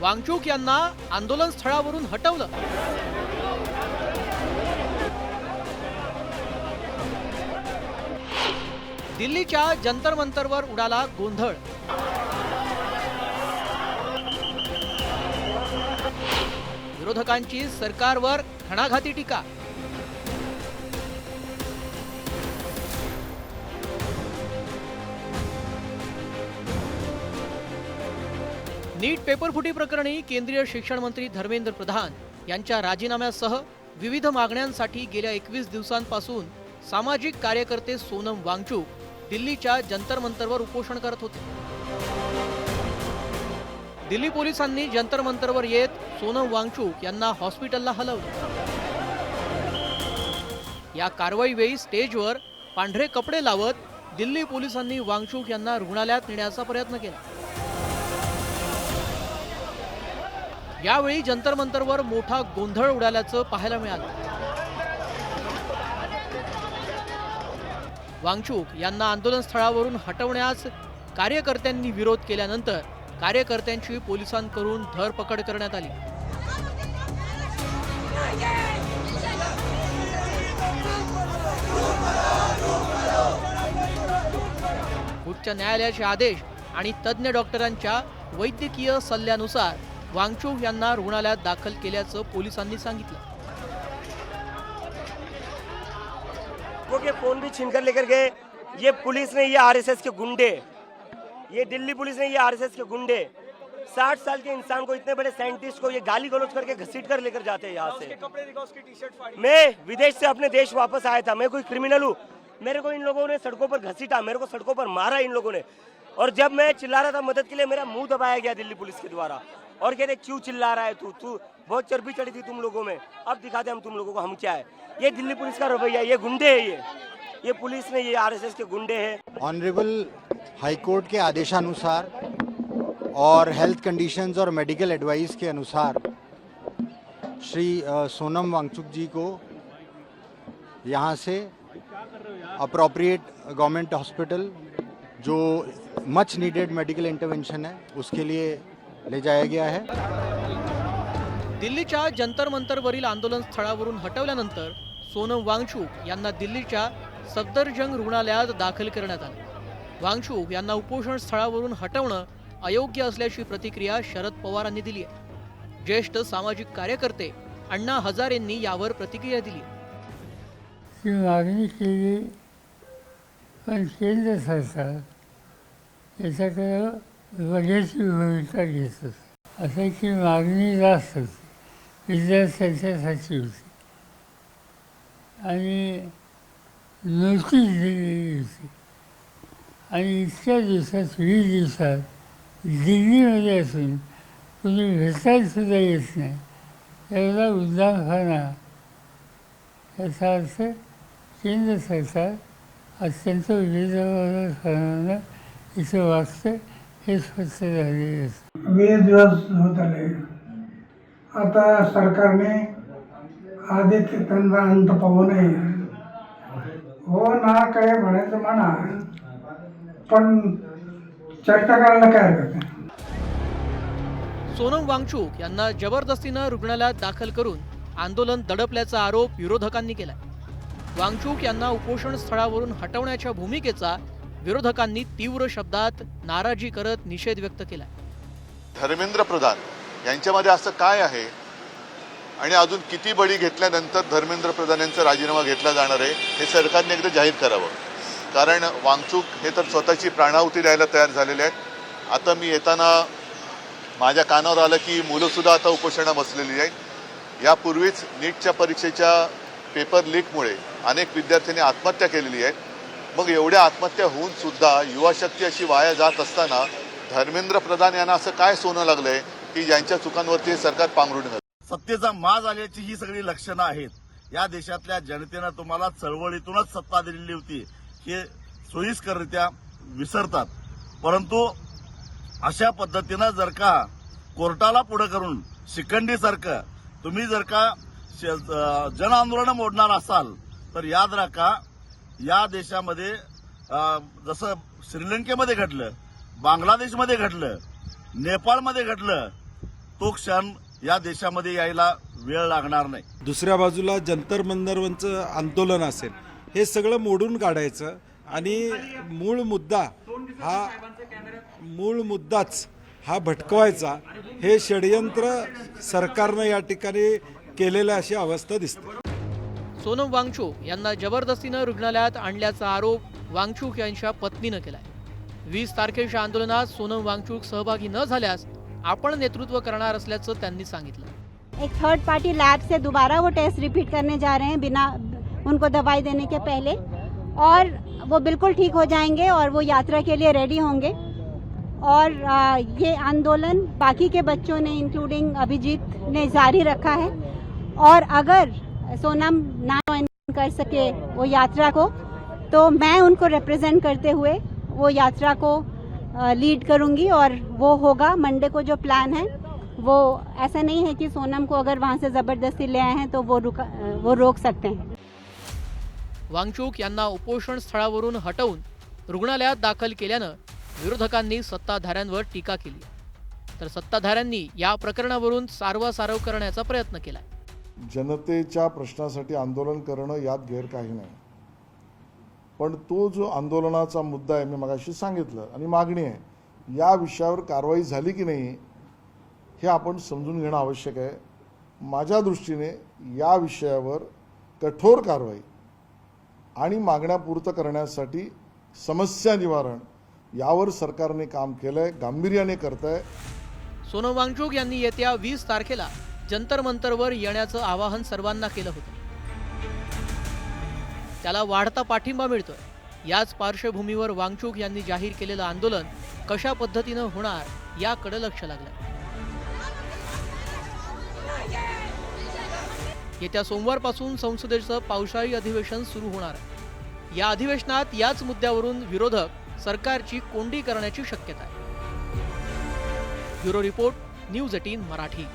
वांगचूक यांना आंदोलन स्थळावरून हटवलं। दिल्लीच्या जंतर मंतरवर उडाला गोंधळ। विरोधकांची सरकारवर घणाघाती टीका। नीट पेपरफुटी प्रकरणी केंद्रीय शिक्षण मंत्री धर्मेंद्र प्रधान यांच्या राजीनाम्यासह विविध मागण्यांसाठी गेल्या 21 दिवसांपासून सामाजिक कार्यकर्ते सोनम वांगचूक दिल्लीच्या जंतर मंतरवर उपोषण करत होते। दिल्ली पोलिसांनी जंतर मंतरवर येत सोनम वांगचूक यांना हॉस्पिटलला हलवलं। या कारवाईवेळी स्टेजवर पांढरे कपडे लावत दिल्ली पोलिसांनी वांगचूक यांना रुग्णालयात नेण्याचा प्रयत्न केला। यावेळी जंतर मंतरवर मोठा गोंधळ उडाल्याचं पाहायला मिळालं। वांगचूक यांना आंदोलन स्थळावरून हटवण्यास कार्यकर्त्यांनी विरोध केल्यानंतर कार्यकर्त्यांची पोलिसांकडून धरपकड करण्यात आली। उच्च न्यायालयाचे आदेश आणि तज्ञ डॉक्टरांच्या वैद्यकीय सल्ल्यानुसार वांगचूक यांना रुग्णालयात दाखल केल्याचं पोलिसांनी सांगितलं। वो के फोन भी छीन कर लेकर गए। ये पुलिस ने, ये आरएसएस के गुंडे, ये दिल्ली पुलिस ने, ये आरएसएस के गुंडे 60 साल के इंसान को, इतने बड़े साइंटिस्ट को ये गाली गलौज करके घसीट कर लेकर जाते हैं यहाँ से। कपड़े दिखाओ, उसकी टी-शर्ट फाड़ी। मैं विदेश से अपने देश वापस आया था, मैं कोई क्रिमिनल हूँ? मेरे को इन लोगों ने सड़कों पर घसीटा, मेरे को सड़कों पर मारा इन लोगों ने, और जब मैं चिल्ला रहा था मदद के लिए मेरा मुंह दबाया गया दिल्ली पुलिस के द्वारा, और कहते क्यों चिल्ला रहा है तू बहुत चर्बी चढ़ी थी तुम लोगों में, अब दिखाते हम तुम लोगों को हम क्या है। ये दिल्ली पुलिस का रवैया, ये गुंडे है, ये पुलिस ने, ये आरएसएस के गुंडे हैं। ऑनरेबल हाईकोर्ट के आदेशानुसार और हेल्थ कंडीशंस और मेडिकल एडवाइस के अनुसार श्री सोनम वांगचूक जी को यहाँ से अप्रोप्रिएट गवर्नमेंट हॉस्पिटल जो मच नीडेड मेडिकल इंटरवेंशन है उसके लिए ले जाया गया है। दिल्लीच्या जंतर मंतरवरील आंदोलन स्थळावरून हटवल्यानंतर सोनम वांगचूक यांना दिल्लीच्या सफदरजंग रुग्णालयात दाखल करण्यात आले। वांगचूक यांना उपोषण स्थळावरून हटवणं अयोग्य असल्याची प्रतिक्रिया शरद पवारांनी दिली आहे। ज्येष्ठ सामाजिक कार्यकर्ते अण्णा हजारेंनी यावर प्रतिक्रिया दिली। ही मागणी केली, पण केंद्र सरकार याच्याकडे वगैरेची भूमिका घेत असते। असं की मागणी जास्त होती, विद्यार्थ्यांच्यासाठी होती, आणि नोटीस दिलेली होती, आणि इतक्या दिवसात 20 दिवसात दिल्लीमध्ये असून कुणी भेटायलासुद्धा येत नाही, एवढा उद्दामपणा। याचा अर्थ केंद्र सरकार अत्यंत बेजबाबदारपणानं इथं वागतं हे स्पष्ट झालेलं असतं। 20 दिवस होत आले, आता सरकारने आदित्य त्यांना अंत पाहू नये, हो ना काय म्हणायचं म्हणा, पण चर्चा करायला काय हरकत नाही। सोनम वांगचूक यांना जबरदस्तीनं रुग्णालयात दाखल करून आंदोलन दडपल्याचा आरोप विरोधकांनी केला। वांगचूक यांना उपोषण स्थळावरून हटवण्याच्या भूमिकेचा विरोधकांनी तीव्र शब्दात नाराजी करत निषेध व्यक्त केला। धर्मेंद्र प्रधान यांच्यामध्ये असं काय आहे आणि अजून किती बळी घेतल्यानंतर धर्मेंद्र प्रधान यांचा राजीनामा घेतला जाणार आहे हे सरकारने एकदा जाहीर करावं। कारण वांगचूक हे तर स्वतःची प्राणाहुती द्यायला तयार झालेले आहेत। आता मी येताना माझ्या कानावर आलं की मुलंसुद्धा आता उपोषणाला बसलेली आहेत। यापूर्वीच नीटच्या परीक्षेच्या पेपर लीकमुळे अनेक विद्यार्थ्यांनी आत्महत्या केलेली आहे। मग एवढ्या आत्महत्या होऊन सुद्धा युवा शक्ती अशी वाया जात असताना धर्मेंद्र प्रधान यांना असं काय सोनं लागलंय की ज्यांच्या चुकांवरती सरकार पांघरुण घालतं? सत्तेचा माज आल्याची ही सगळी लक्षणं आहेत। या देशातल्या जनतेनं तुम्हाला चळवळीतूनच सत्ता दिलेली होती हे सोयीस्कररित्या विसरतात। परंतु अशा पद्धतीनं जर का कोर्टाला पुढे करून शिखंडीसारखं तुम्ही जर का जन आंदोलन मोडणार असाल तर याद राखा, या देशामध्ये जसं श्रीलंकेमध्ये घडलं, बांगलादेशमध्ये घडलं, नेपाळमध्ये घडलं, तो क्षण या देशामध्ये यायला वेळ लागणार नाही. दुसऱ्या बाजूला जंतर मंतरवरचं आंदोलन असेल, हे सगळं मोडून काढायचं आणि मूळ मुद्दाच हा भटकवायचा, हे षडयंत्र सरकारनं या ठिकाणी केलेलं अशी अवस्था दिसते. सोनम वांगचुक यांना जबरदस्तीनं रुग्णालयात आणल्याचा आरोप वांगचुक यांच्या पत्नीनं केलाय. 20 तारखेच्या आंदोलनात सोनम वांगचुक सहभागी न झाल्यास आपण नेतृत्व करणार असल्याचं त्यांनी सांगितलं. एक थर्ड पार्टी लैब से दोबारा वो टेस्ट रिपीट करने जा रहे हैं बिना उनको दवाई देने के पहले, और वो बिल्कुल ठीक हो जाएंगे और वो यात्रा के लिए रेडी होंगे. और ये आंदोलन बाकी के बच्चों ने इंक्लूडिंग अभिजीत ने जारी रखा है. और अगर सोनम ना ज्वाइन कर सके वो यात्रा को, तो मैं उनको रिप्रेजेंट करते हुए वो यात्रा को लीड करूंगी. और वो होगा मंडे को जो प्लान है, वो ऐसा नहीं है कि सोनम को अगर वहाँ से ज़बरदस्ती ले आए हैं तो वो रोक सकते हैं. वांगचुक यांना उपोषण स्थळावरून हटवून रुग्णालयात दाखल केल्यानं विरोधकांनी सत्ताधाऱ्यांवर टीका केली, तर सत्ताधाऱ्यांनी या प्रकरणावरून सारवासारव करण्याचा प्रयत्न केला. जनतेच्या प्रश्नासाठी आंदोलन करणं यात गैर काही नाही, पण तो जो आंदोलनाचा मुद्दा आहे, मी मगाशी सांगितलं, आणि मागणी आहे, या विषयावर कारवाई झाली की नाही हे आपण समजून घेणं आवश्यक आहे. माझ्या दृष्टीने या विषयावर कठोर कारवाई आणि मागण्या पूर्ण करण्यासाठी समस्या निवारण यावर सरकारने काम केलंय, गांभीर्याने करतंय. सोनम वांगचुक यांनी येत्या 20 तारखेला जंतर मंतरवर येण्याचं आवाहन सर्वांना केलं होतं. त्याला वाढता पाठिंबा मिळतोय. याच पार्श्वभूमीवर वांगचुक यांनी जाहीर केलेलं आंदोलन कशा पद्धतीनं होणार याकडे लक्ष लागलं. येत्या सोमवारपासून संसदेचं पावसाळी अधिवेशन सुरू होणार आहे. या अधिवेशनात याच मुद्द्यावरून विरोधक सरकारची कोंडी करण्याची शक्यता आहे. Bureau report, news 18 Marathi.